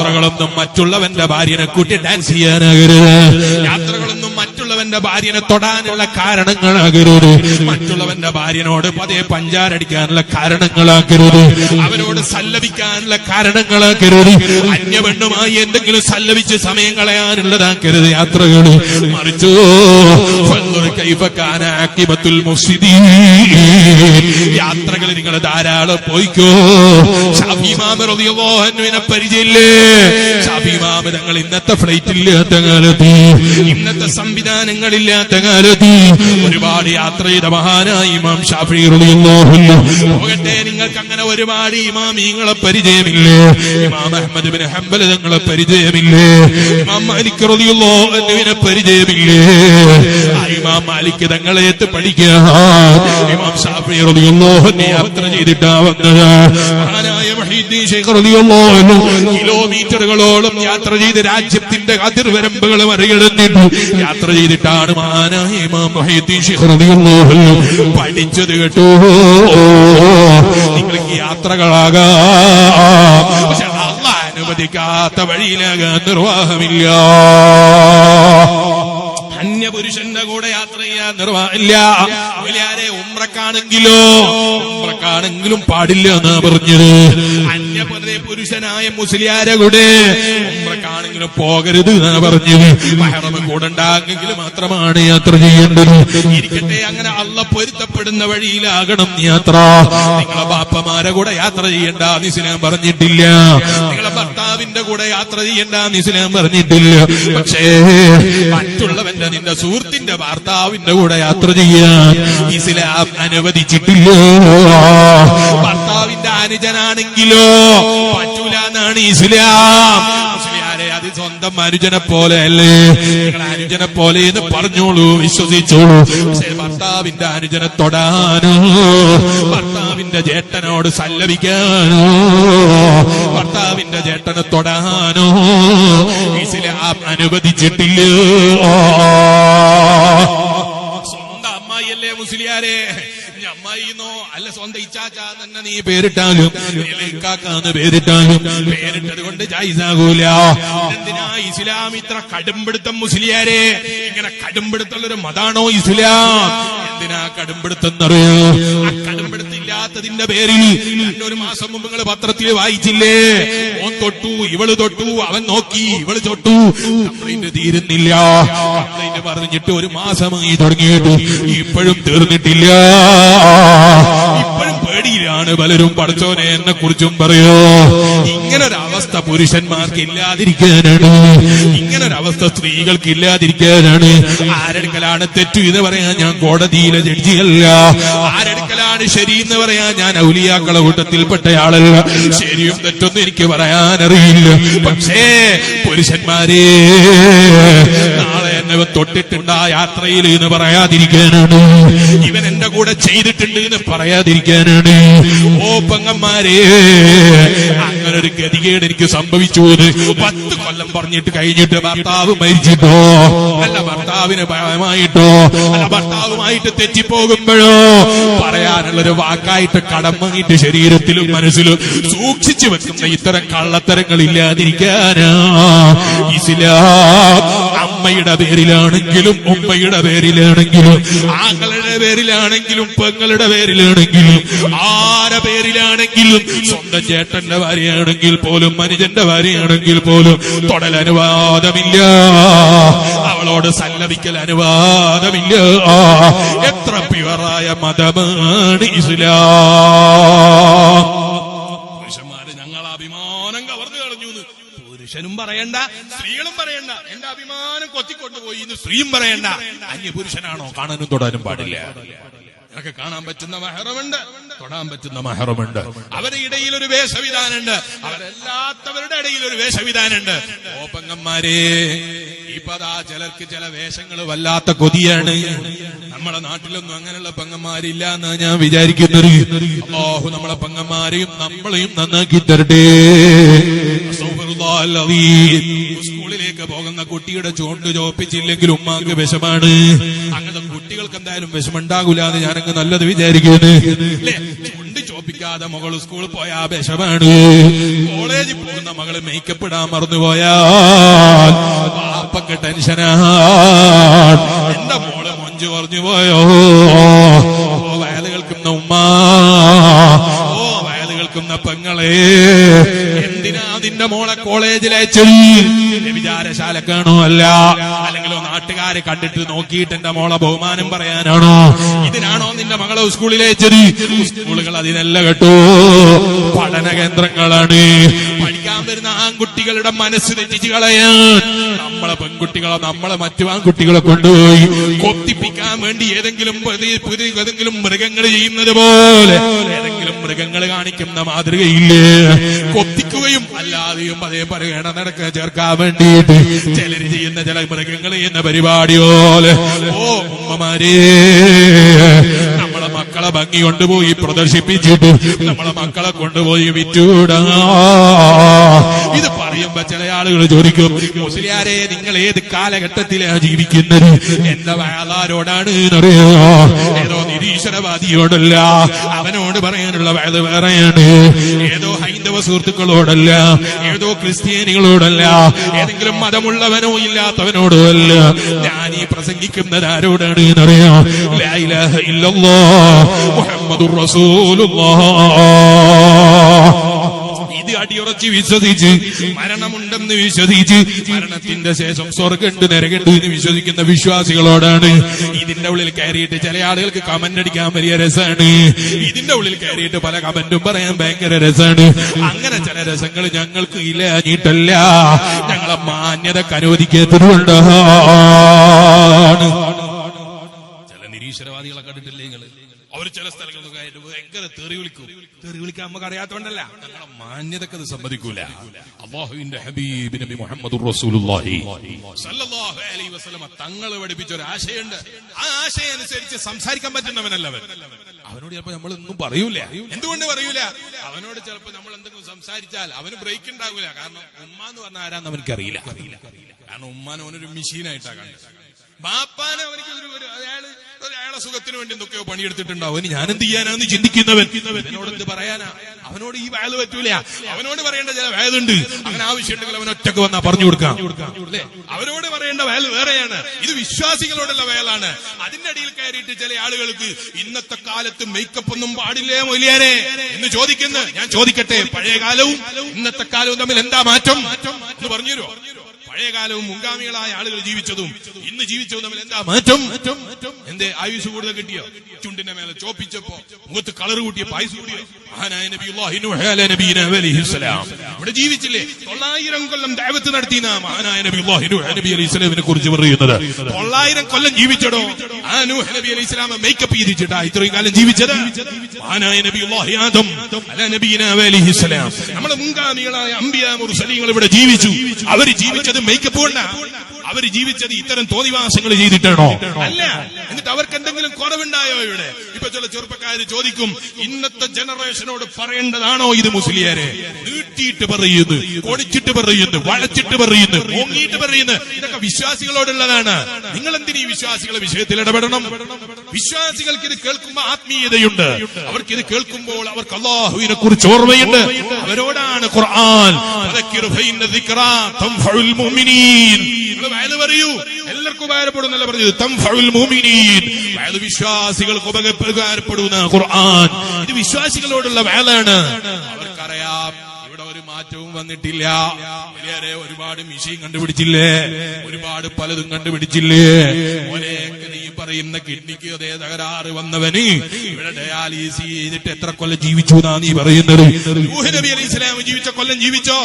യാത്രകളൊന്നും മറ്റുള്ളവന്റെ ഭാര്യനെ കൂട്ടി ഡാൻസ് ചെയ്യാനാകരുത്. യാത്രകളൊന്നും മറ്റുള്ളവന്റെ ഭാര്യനെ തൊടാനുള്ള കാരണങ്ങളാകരുത്. മറ്റുള്ളവന്റെ ഭാര്യനോട് പതേ പഞ്ചാരടിക്കാനുള്ള കാരണങ്ങളാക്കരുത്. അവരോട് സല്ലപിക്കാനുള്ള കാരണങ്ങളാക്കരുത്. അന്യപെണ്ണുമായി എന്തെങ്കിലും സല്ലപിച്ച് സമയം കളയാനുള്ളതാക്കരുത് യാത്രകൾ. മറിച്ചോ യാത്രകൾ നിങ്ങൾ ധാരാളം പോയിക്കോ. ഷാഫി ഇമാം റളിയല്ലാഹു അൻഹുവിനെ പരിചയമില്ലേ? ഷാഫി ഇമാം തങ്ങൾ ഇന്നത്തെ ഫ്ലൈറ്റ് ഇല്ലാത്ത കാലത്ത്, ഇന്നത്തെ സംവിധാനങ്ങളില്ലാത്ത കാലത്ത് ഒരുപാട് യാത്ര ചെയ്ത മഹാനായ ഇമാം ഷാഫി റളിയല്ലാഹു അൻഹു. പോകട്ടെ, നിങ്ങൾക്ക് അങ്ങനെ ഒരുപാട് ഇമാമിങ്ങളെ പരിചയമില്ലേ? ഇമാം അഹ്മദ് ഇബ്നു ഹംബൽ തങ്ങളെ പരിചയമില്ലേ? ഇമാം മാലിക് റളിയല്ലാഹു അൻഹുവിനെ പരിചയമില്ലേ? ആ ഇമാം മാലിക് തങ്ങളെ പഠിക്കാൻ ഇമാം ഷാഫി റളിയല്ലാഹു അൻഹു യാത്ര ചെയ്തിട്ടാ വന്നത്. മഹാനായ മുഹീദ്ദീൻ ശൈഖ് റളിയല്ലാഹു അൻഹു കിലോമീറ്ററുകളോളം യാത്ര ചെയ്ത് രാജ്യത്തിന്റെ അതിർവരമ്പുകൾ മറികടന്നിട്ട് യാത്ര ചെയ്തിട്ടാണ് മഹാനായ ഇമാം മുഹീദ്ദീൻ ശൈഖ് റളിയല്ലാഹു അൻഹു പഠിച്ചത് കേട്ടോ. നിങ്ങൾക്ക് യാത്രകളാകാം, പക്ഷെ അല്ലാഹ് അനുവദിക്കാത്ത വഴിയിലാകാൻ നിർവാഹമില്ല. അന്യപുരുഷന്റെ കൂടെ യാത്ര ചെയ്യാൻ നിർവാഹമില്ല. ഉംറക്കാണെങ്കിലും പാടില്ല എന്നാ പറഞ്ഞത്. അന്യപുരുഷനായ മുസ്ലിയാരെ കൂടെ ഉംറക്കാണെങ്കിലും പോകരുത് എന്നാ പറഞ്ഞത്. മഹ്റം കൂടെ ഉണ്ടാകുമെങ്കിൽ മാത്രമാണ് യാത്ര ചെയ്യേണ്ടത്. ഇരിക്കട്ടെ, അങ്ങനെ അള്ളാഹ് പൊരുത്തപ്പെടുന്ന വഴിയിലാകണം യാത്ര. നിങ്ങളെ ബാപ്പമാരെ കൂടെ യാത്ര ചെയ്യണ്ട എന്ന് ഇസ്ലാം പറഞ്ഞിട്ടില്ല. നിങ്ങളെ ഭർത്താവിന്റെ കൂടെ യാത്ര ചെയ്യണ്ട എന്ന് ഇസ്ലാം പറഞ്ഞിട്ടില്ല. പക്ഷേ മറ്റുള്ളവന്റെ, നിന്റെ സുഹൃത്തിന്റെ ഭർത്താവിന്റെ കൂടെ യാത്ര ചെയ്യാൻ ഇസ്ലാം അനുവദിച്ചിട്ടില്ല. ഭർത്താവിന്റെ അനുജനാണെങ്കിലോ പറ്റൂല എന്നാണ് ഇസ്ലാം. മുസ്ലിയാരെ, അത് സ്വന്തം അനുജനെ പോലെ അല്ലേ? നിങ്ങൾ അനുജനെ പോലെ എന്ന് പറഞ്ഞോളൂ, വിശ്വസിച്ചോളൂ. പക്ഷേ ഭർത്താവിന്റെ അനുജനെ തൊടാനോ, ഭർത്താവിന്റെ ചേട്ടനോട് സല്ലപിക്കാനോ, ഭർത്താവിന്റെ ചേട്ടനെ തൊടാനോ ഇസ്ലാം അനുവദിച്ചിട്ടില്ല. സ്വന്തം അമ്മായിയല്ലേ മുസ്ലിയാരെ? അമ്മായിന്നോ അല്ല സ്വന്തം ഇച്ചാച്ചാ തന്നെ നീ പേരിട്ടാലും ഇക്കാക്കാന്ന് പേരിട്ടാലും പേരിട്ടത് കൊണ്ട് ജായിസാകൂല. എന്തിനാ ഇസ്ലാം ഇത്ര കടുംപിടുത്തം മുസ്ലിയാരെ? ഇങ്ങനെ കടുംപിടുത്തുള്ളൊരു മതാണോ ഇസ്ലാം? എന്തിനാ കടുംപിടുത്തം എന്നറിയോ? ആ കടുംപിടുത്തം ഇല്ലാത്തതിന്റെ പേരിൽ 2 മാസം മുമ്പ് നിങ്ങൾ പത്രത്തിൽ വായിച്ചില്ലേ? ഓൻ തൊട്ടു, ഇവള് തൊട്ടു, അവൻ നോക്കി, ഇവള് തൊട്ടു. കംപ്ലൈന്റ് തീരുന്നില്ല. കംപ്ലൈന്റ് പറഞ്ഞിട്ട് 1 മാസമായി തുടങ്ങിയിട്ട് ഇപ്പോഴും തീർന്നിട്ടില്ല. ഇപ്പോഴും പേടിയിലാണ് പലരും. പഠിച്ചോനെ എന്നെ കുറിച്ചും പറയോ? ഇങ്ങനൊരവസ്ഥ പുരുഷന്മാർക്ക് ഇല്ലാതിരിക്കാനാണ്, ഇങ്ങനൊരവസ്ഥ സ്ത്രീകൾക്ക് ഇല്ലാതിരിക്കാനാണ്. ആരെടുക്കലാണ് തെറ്റു എന്ന് പറയാൻ ഞാൻ കോടതിയിലെ ജഡ്ജിയല്ല. ആരെടുക്കലാണ് ശരി എന്ന് പറയാൻ ഞാൻ ഔലിയാക്കളെ കൂട്ടത്തിൽപ്പെട്ടയാളല്ല. ശരിയും തെറ്റൊന്നും എനിക്ക് പറയാനറിയില്ല. പക്ഷേ പുരുഷന്മാരെ, നാളെ എന്നെ തൊട്ടിട്ടുണ്ട് ആ യാത്രയിൽ എന്ന് പറയാതിരിക്കാനാണ്. ഇവൻ എന്റെ കൂടെ ചെയ്തിട്ടുണ്ട് എന്ന് പറയാതിരിക്കാനാണ്. ഓ പെങ്ങന്മാരെ, അങ്ങനെ ഒരു ഗതികേട് എനിക്ക് സംഭവിച്ചു. 10 കൊല്ലം പറഞ്ഞിട്ട് കഴിഞ്ഞിട്ട് ഭർത്താവ് മരിച്ചിട്ടോ, അല്ല ഭർത്താവിന് ഭയമായിട്ടോ, അല്ല ഭർത്താവുമായിട്ട് തെറ്റിപ്പോകുമ്പോഴോ പറയാനുള്ളൊരു വാക്കായിട്ട് കടം വാങ്ങിയിട്ട് ശരീരത്തിലും മനസ്സിലും സൂക്ഷിച്ചു വെക്കുന്ന ഇത്തരം കള്ളത്തരങ്ങൾ ഇല്ലാതിരിക്കാനാ ഇസ്ലാം അമ്മയുടെ പേരിലാണെങ്കിലും ഉമ്മയുടെ പേരിലാണെങ്കിലും ആങ്ങളുടെ പേരിലാണെങ്കിലും പെങ്ങളുടെ പേരിലാണെങ്കിലും ആരെ പേരിലാണെങ്കിലും സ്വന്തം ചേട്ടന്റെ ഭാര്യയാണെങ്കിൽ പോലും മനുജന്റെ ഭാര്യയാണെങ്കിൽ പോലും തൊടൽ അനുവാദമില്ല. അവളോട് സല്ലപിക്കൽ അനുവാദമില്ല. എത്ര പ്യുവറായ മതമാണ് ഇസ്ലാം. പുരുഷന്മാര് ഞങ്ങൾ അഭിമാനം കവർന്നു കളഞ്ഞു. പുരുഷനും പറയണ്ട, സ്ത്രീകളും പറയണ്ട. എന്റെ അഭിമാനം കൊത്തിക്കൊണ്ടുപോയി എന്ന് സ്ത്രീയും പറയണ്ട. അന്യപുരുഷനാണോ കാണാനും തൊടാനും പാടില്ല. ഒക്കെ കാണാൻ പറ്റുന്ന മഹറമുണ്ട്, തൊടാൻ പറ്റുന്ന മഹറമുണ്ട്. അവരുടെ ഇടയിൽ ഒരു വേഷവിധാനുണ്ട്, അവരെല്ലാത്തവരുടെ ഇടയിൽ ഒരു വേഷവിധാനുണ്ട്. ഓ പെങ്ങന്മാരെ, ഇപ്പതാ ചിലർക്ക് ചില വേഷങ്ങൾ വല്ലാത്ത കൊതിയാണ്. നമ്മളെ നാട്ടിലൊന്നും അങ്ങനെയുള്ള പെങ്ങന്മാരില്ല എന്നാ ഞാൻ വിചാരിക്കുന്നത്. അല്ലാഹു നമ്മളെ പെങ്ങന്മാരെയും നമ്മളെയും നന്നാക്കി തരട്ടെ. സ്കൂളിലേക്ക് പോകുന്ന കുട്ടിയുടെ ചുണ്ട് ചോപ്പിച്ചില്ലെങ്കിൽ ഉമ്മാക്ക് വിഷമാണ്. അങ്ങനത്തെ കുട്ടികൾക്ക് എന്തായാലും വിഷമുണ്ടാകൂല എന്ന് ഞാനങ്ങ് നല്ലത് വിചാരിക്കുന്നു. ചുണ്ട് ചോപ്പിക്ക ശ്രദ്ധിക്കാതെ മകള് സ്കൂളിൽ പോയാ വിഷമാണ്. കോളേജിൽ പോകുന്ന മകള് മേക്കപ്പ് ഇടാൻ മറന്നുപോയാൽ പാപ്പക്ക് ടെൻഷനാണ്. എന്റെ മോള് മൊഞ്ചു പറഞ്ഞു പോയോ, വയല് കേൾക്കുന്ന ഉമ്മ, വയല് കേൾക്കുന്ന പെങ്ങളെ, എന്തിനാ നിന്റെ മോളെ കോളേജിലയച്ചത്? വിചാരശാലക്കാണോ? അല്ല. അല്ലെങ്കിലോ നാട്ടുകാരെ കണ്ടിട്ട് നോക്കിയിട്ട് എന്റെ മോളെ ബഹുമാനം പറയാനാണോ? ഇതിനാണോ നിന്റെ മകളെ സ്കൂളിലയച്ചത്? സ്കൂളുകൾ അതിനല്ല കേട്ടോ, പഠന കേന്ദ്രങ്ങളാണ്. പഠിക്കാൻ വരുന്ന ആൺകുട്ടികളുടെ മനസ്സ് തെറ്റിച്ച് കളയാൻ നമ്മളെ പെൺകുട്ടികളെ, നമ്മളെ മറ്റു ആൺകുട്ടികളെ കൊണ്ടുപോയി കൊത്തിപ്പിക്കാൻ വേണ്ടി ഏതെങ്കിലും മൃഗങ്ങൾ ചെയ്യുന്നത് പോലെ, ഏതെങ്കിലും മൃഗങ്ങൾ കാണിക്കുന്ന മാതൃകയില്ലേ, കൊത്തിക്കുകയും അല്ലാതെയും അതേ പറയണ നടക്കുക ചേർക്കാൻ വേണ്ടിയിട്ട് ചിലര് ചെയ്യുന്ന ചില മൃഗങ്ങൾ ചെയ്യുന്ന പരിപാടി പോലെ. ഓ ഉമ്മമാരേ, നമ്മളെ മക്കളെ ഭംഗി കൊണ്ടുപോയി പ്രദർശിപ്പിച്ചിട്ട് നമ്മളെ മക്കളെ കൊണ്ടുപോയി വിറ്റൂടാ. ഇത് പറയുമ്പോ ചില ആളുകൾ ചോദിക്കും, മുസ്ലിയാരെ നിങ്ങൾ ഏത് കാലഘട്ടത്തിലാണ് ജീവിക്കുന്നത്? എന്റെ വയലാരോടാണ് അറിയോ? ഏതോ നിരീശ്വരവാദിയോടല്ല, അവനോട് പറയാനുള്ള വയത് വേറെയാണ്. ഏതോ ഹൈന്ദവ സുഹൃത്തുക്കളോടല്ല, ഏതോ ക്രിസ്ത്യാനികളോടല്ല, ഏതെങ്കിലും മതമുള്ളവനോ ഇല്ലാത്തവനോടോ അല്ല. ഞാൻ ഈ പ്രസംഗിക്കുന്നത് ആരോടാണ് എന്നറിയാം? ലാ ഇലാഹ ഇല്ലല്ലാഹ് മുഹമ്മദുർ റസൂലുള്ളാഹ്. ഇത് അടിയുറച്ച് വിശ്വസിച്ച്, മരണമുണ്ടെന്ന് വിശ്വസിച്ച്, മരണത്തിന്റെ ശേഷം സ്വർഗമുണ്ട് നരകമുണ്ട് എന്ന് വിശ്വസിക്കുന്ന വിശ്വാസികളോടാണ്. ഇതിന്റെ ഉള്ളിൽ കയറിയിട്ട് ചില ആളുകൾക്ക് കമന്റ് അടിക്കാൻ വലിയ രസമാണ്. ഇതിന്റെ ഉള്ളിൽ കയറിയിട്ട് പല കമന്റും പറയാൻ ഭയങ്കര രസമാണ്. അങ്ങനെ ചില രസങ്ങൾ ഞങ്ങൾക്ക് ഇല്ലാഞ്ഞിട്ടല്ല, ഞങ്ങളെ മാന്യതക്ക് അനുവദിക്കത്തിലുണ്ടാണ്. ചില നിരീശ്വരവാദികളെ കണ്ടിട്ടില്ലേ നിങ്ങൾ? അവർ ചില സ്ഥലങ്ങളിലൊക്കെ ഭയങ്കര തെറി വിളിക്കും. തെറി വിളിക്കാൻ നമുക്ക് അറിയാത്തോണ്ടല്ല, ഞങ്ങളെ മാന്യതക്ക് അത് സമ്മതിക്കൂല. അല്ലാഹുവിന്റെ ഹബീബ് നബി മുഹമ്മദുർ റസൂലുള്ളാഹി സ്വല്ലല്ലാഹു അലൈഹി വസല്ലം തങ്ങൾ പഠിപ്പിച്ച ഒരു ആശയമുണ്ട്. ആ ആശയം അനുസരിച്ച് സംസാരിക്കാൻ പറ്റുന്നവനല്ല അവൻ. അവനോട് ചിലപ്പോ നമ്മളൊന്നും പറയൂല. എന്തുകൊണ്ട് പറയൂല? അവനോട് ചിലപ്പോ നമ്മൾ എന്തെങ്കിലും സംസാരിച്ചാൽ അവന് ബ്രേക്ക് ഉണ്ടാകൂല. കാരണം ഉമ്മ എന്ന് പറഞ്ഞാൽ ആരാന്ന് അവനക്ക് അറിയില്ല. കാരണം ഉമ്മാനെ അവനൊരു മെഷീനായിട്ടാ കണ്ടത്. ബാപ്പാനെ അവനക്ക് അയാളെ സുഖത്തിന് വേണ്ടി എന്തൊക്കെയോ പണിയെടുത്തിട്ടുണ്ടാവും. അവന് ഞാനെന്ത് ചെയ്യാനാന്ന് ചിന്തിക്കുന്നവൻ. അവനോട് എന്ത് പറയാനാ? അവനോട് ഈ വയത് പറ്റൂല. അവനോട് പറയേണ്ട ചില വയതുണ്ട്. അങ്ങനെ ആവശ്യമുണ്ടെങ്കിൽ അവൻ ഒറ്റക്ക് വന്നാ പറഞ്ഞു കൊടുക്കാം. അല്ലേ? അവനോട് പറയേണ്ട വയൽ വേറെയാണ്. ഇത് വിശ്വാസികളോടുള്ള വയലാണ്. അതിന്റെ അടിയിൽ കയറിയിട്ട് ചില ആളുകൾക്ക് ഇന്നത്തെ കാലത്ത് മേക്കപ്പ് ഒന്നും പാടില്ലേ മൊയ്ലിയാരെ എന്ന് ചോദിക്കുന്നു. ഞാൻ ചോദിക്കട്ടെ, പഴയ കാലവും ഇന്നത്തെ കാലവും തമ്മിൽ എന്താ മാറ്റം എന്ന് പറഞ്ഞുതരോ? പഴയകാലവും മുൻഗാമികളായ ആളുകൾ ജീവിച്ചതും ഇന്ന് ജീവിച്ചതും തമ്മിൽ എന്താ മാറ്റം? എന്തേ ആയുസ് കൂടുതൽ കിട്ടിയോ? ചുണ്ടിന്റെ മേലെ ചോപ്പിച്ചപ്പോ മുഖത്ത് കളർ കൂട്ടിയ പായസ് കൂടിയോ? മഹാനായ നബിയുല്ലാഹി നൂഹ് അലൈഹിസ്സലാം ഇവിടെ ജീവിച്ചില്ലേ? 900 കൊല്ലം ദഅവത്ത് നടത്തിയ മഹാനായ നബിയുല്ലാഹി നൂഹ് അലൈഹിസ്സലാമിനെ കുറിച്ച് പറയുന്നത്. 900 കൊല്ലം ജീവിച്ചടോ ആ നൂഹ് നബി അലൈഹിസ്സലാം. മേക്കപ്പ് ചെയ്തിട്ടാ ഇത്രയും കാലം ജീവിച്ചത്. മഹാനായ നബിയുല്ലാഹി ആദം അലൈഹിസ്സലാം, നമ്മുടെ മുൻഗാമികളായ അംബിയാ മുർസലീങ്ങൾ ഇവിടെ ജീവിച്ചു. അവർ ജീവിച്ചത് മേക്കപ്പ് കൊണ്ടാ. അവർ ജീവിച്ചത് ഇത്തരം തോന്നിവാസങ്ങൾ ചെയ്തിട്ടാണോ? അല്ല. എന്നിട്ട് അവർക്ക് എന്തെങ്കിലും കുറവുണ്ടായോ ഇവിടെ? ഇപ്പൊ ചില ചെറുപ്പക്കാര് ചോദിക്കും, ഇന്നത്തെ ജനറേഷനോട് പറയേണ്ടതാണോ ഇത് മുസ്ലിയാരെ? നീട്ടിയിട്ട് പറയുന്നു, കൊടിച്ചിട്ട് പറയുന്നു, വളച്ചിട്ട് പറയുന്നു, ഓങ്ങിയിട്ട് പറയുന്നു. ഇതൊക്കെ വിശ്വാസികളോടുള്ളതാണ്. നിങ്ങൾ എന്തിനീ വിശ്വാസികളെ വിഷയത്തിൽ ഇടപെടണം? വിശ്വാസികൾക്ക് ഇത് കേൾക്കുമ്പോൾ ആത്മീയതയുണ്ട്. അവർക്കിത് കേൾക്കുമ്പോൾ അവർക്ക് അല്ലാഹുവിനെ കുറിച്ച് ഓർമ്മയുണ്ട്. അവരോടാണ് ഖുർആൻ പറയൂ, എല്ലാവർക്കും ഉപകാരപ്പെടുന്നല്ല പറഞ്ഞത്. തംഫഉൽ മുഅ്മിനീൻ, വിശ്വാസികൾക്ക് ഉപകാരപ്പെടുന്ന ഖുർആൻ. ഇത് വിശ്വാസികളോടുള്ള വഅലാണ്. അവർക്കറിയാം ഇവിടെ ഒരു മാറ്റവും വന്നിട്ടില്ല. വലിയ ഒരുപാട് മെഷീൻ കണ്ടുപിടിച്ചില്ലേ, ഒരുപാട് പലതും കണ്ടുപിടിച്ചില്ലേ. നീ പറയുന്ന കിഡ്നിക്ക് അതേ തകരാറ് വന്നവന് ഇവിടെ ഡയാലിസിസ് ചെയ്തിട്ട് എത്ര കൊല്ലം ജീവിച്ചു എന്നാ നീ പറയുന്നത്? നൂഹ് നബി അലൈഹിസ്സലാം ജീവിച്ച കൊല്ലം ജീവിച്ചോ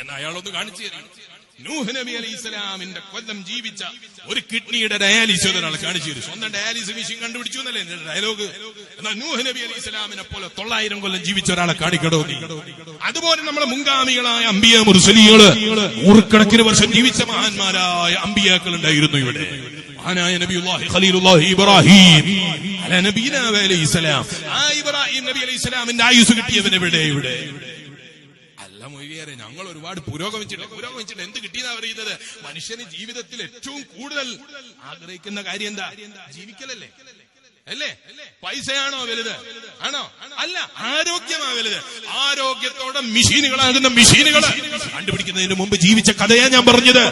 എന്ന് അയാളൊന്ന് കാണിച്ചു തരാം. നൂഹ് നബി അലൈഹിസ്സലാമിന്റെ കൊല്ലം ജീവിച്ച ഒരു കിഡ്നിയുടെ ഡയാലിസിസ് ഒരാൾ കാണിച്ചു തരും. സ്വന്തം ഡയാലിസിസ് മെഷീൻ കണ്ടുപിടിച്ചു എന്നല്ലേ ഡയലോഗ്? എന്നാൽ നൂഹ് നബി അലൈഹിസ്സലാമിനെ പോലെ 900 കൊല്ലം ജീവിച്ച ഒരാളെ കാണിക്കടോ നീ? അതുപോലെ നമ്മളെ മുൻഗാമികളായ അംബിയ മുർസലീങ്ങള് നൂറുകണക്കിന് വർഷം ജീവിച്ച മഹാന്മാരായ അംബിയാക്കൾ ഉണ്ടായിരുന്നു ഇവിടെ. മഹാനായ നബിയുല്ലാഹി ഖലീലുല്ലാഹി ഇബ്രാഹിം നബീന അലൈഹിസ്സലാം, ആ ഇബ്രാഹിം നബി അലൈഹിസ്സലാമിന്റെ ആയുസ് കിട്ടിയവൻ ഇവിടെ ഇവിടെ അല്ല മൊയ്ലിയാരെ. ഞങ്ങൾ ഒരുപാട് പുരോഗമിച്ചിട്ട് എന്ത് കിട്ടിയെന്നാ പറയുന്നത്? മനുഷ്യന് ജീവിതത്തിൽ ഏറ്റവും കൂടുതൽ ആഗ്രഹിക്കുന്ന കാര്യം എന്താ? ജീവിക്കലല്ലേ? അല്ലേ? പൈസയാണോ വലുത്? ആണോ? അല്ല, ആരോഗ്യമാ വലുത്. ആരോഗ്യത്തോടെ മെഷീനുകളാകുന്ന മെഷീനുകൾ കണ്ടുപിടിക്കുന്നതിന് മുമ്പ് ജീവിച്ച കഥയാ ഞാൻ പറഞ്ഞത്.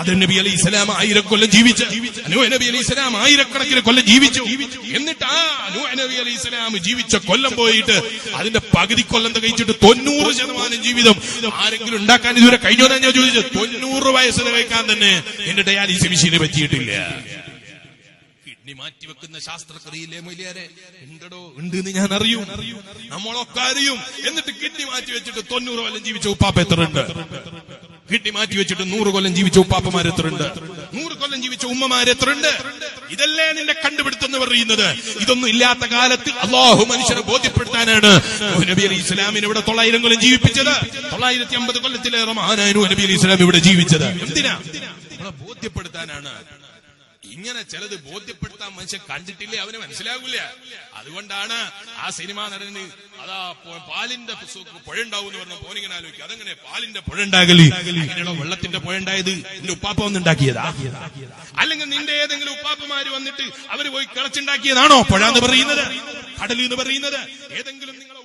ആദം നബി അലൈഹി സ്വലാം 1000 കൊല്ലം ജീവിച്ച്, നൂഹ് നബി അലൈഹി സ്വലാം 1000 കൊല്ലം ജീവിച്ചു. എന്നിട്ട് ആ നൂഹ് നബി അലൈഹി സ്വലാം ജീവിച്ച കൊല്ലം പോയിട്ട് അതിന്റെ പകുതി കൊല്ലം കഴിച്ചിട്ട് 90% ജീവിതം ആരെങ്കിലും ഉണ്ടാക്കാൻ ഇതുവരെ കഴിഞ്ഞോ ഞാൻ ചോദിച്ചത്. 90 വയസ്സിന് കഴിക്കാൻ തന്നെ എന്റെ ഡയാലിസിസ് മെഷീന് പറ്റിയിട്ടില്ല. കിഡ്നി മാറ്റിവെക്കുന്ന ശാസ്ത്രക്രിയയിലെ മൊയ്ലിയാരെ ഉണ്ടോ? ഉണ്ട് എന്ന് ഞാൻ അറിയും, നമ്മളൊക്കെ അറിയും. എന്നിട്ട് കിഡ്നി മാറ്റി വെച്ചിട്ട് 90 കൊല്ലം ജീവിച്ച ഉപ്പാപ്പ എത്ര ഉണ്ട്? കിഡ്നി മാറ്റി വെച്ചിട്ട് 100 കൊല്ലം ജീവിച്ച ഉപ്പാപ്പമാർ എത്ര ഉണ്ട്? 100 കൊല്ലം ജീവിച്ച ഉമ്മമാർ എത്ര ഉണ്ട്? ഇതല്ലേ നിന്റെ കണ്ടുപിടുത്തം എന്ന് പറയുന്നത്. ഇതൊന്നും ഇല്ലാത്ത കാലത്ത് അള്ളാഹു മനുഷ്യരെ ബോധ്യപ്പെടുത്താനാണ് നൂഹ് നബി അലൈഹി ഇസ്ലാമിനെ ഇവിടെ 900 കൊല്ലം ജീവിപ്പിച്ചത്. 950 കൊല്ലത്തിലേറെ മഹാനായ നൂഹ് നബി അലൈഹി ഇസ്ലാം ഇവിടെ ജീവിച്ചത് എന്തിനാ? നമ്മളെ ബോധ്യപ്പെടുത്താനാണ്. ഇങ്ങനെ ചിലത് ബോധ്യപ്പെടുത്താൻ മനുഷ്യൻ കണ്ടിട്ടില്ലേ അവന് മനസ്സിലാകൂല. അതുകൊണ്ടാണ് ആ സിനിമാ നടന് അതാ പാലിന്റെ പുഴ ഉണ്ടാവും എന്ന് പറഞ്ഞ പോനിങ്ങനെ ആലോചിക്കും. അതെങ്ങനെ പാലിന്റെ പുഴ ഉണ്ടാകല്? അങ്ങനെയാണോ വെള്ളത്തിന്റെ പുഴ ഉണ്ടായത്? നിന്റെ ഉപ്പാപ്പ വന്നുണ്ടാക്കിയതാ? അല്ലെങ്കിൽ നിന്റെ ഏതെങ്കിലും ഉപ്പാപ്പമാര് വന്നിട്ട് അവര് പോയി കിളച്ചുണ്ടാക്കിയതാണോ പുഴ എന്ന് പറയുന്നത്, കടൽ എന്ന് പറയുന്നത്? ഏതെങ്കിലും നിങ്ങളെ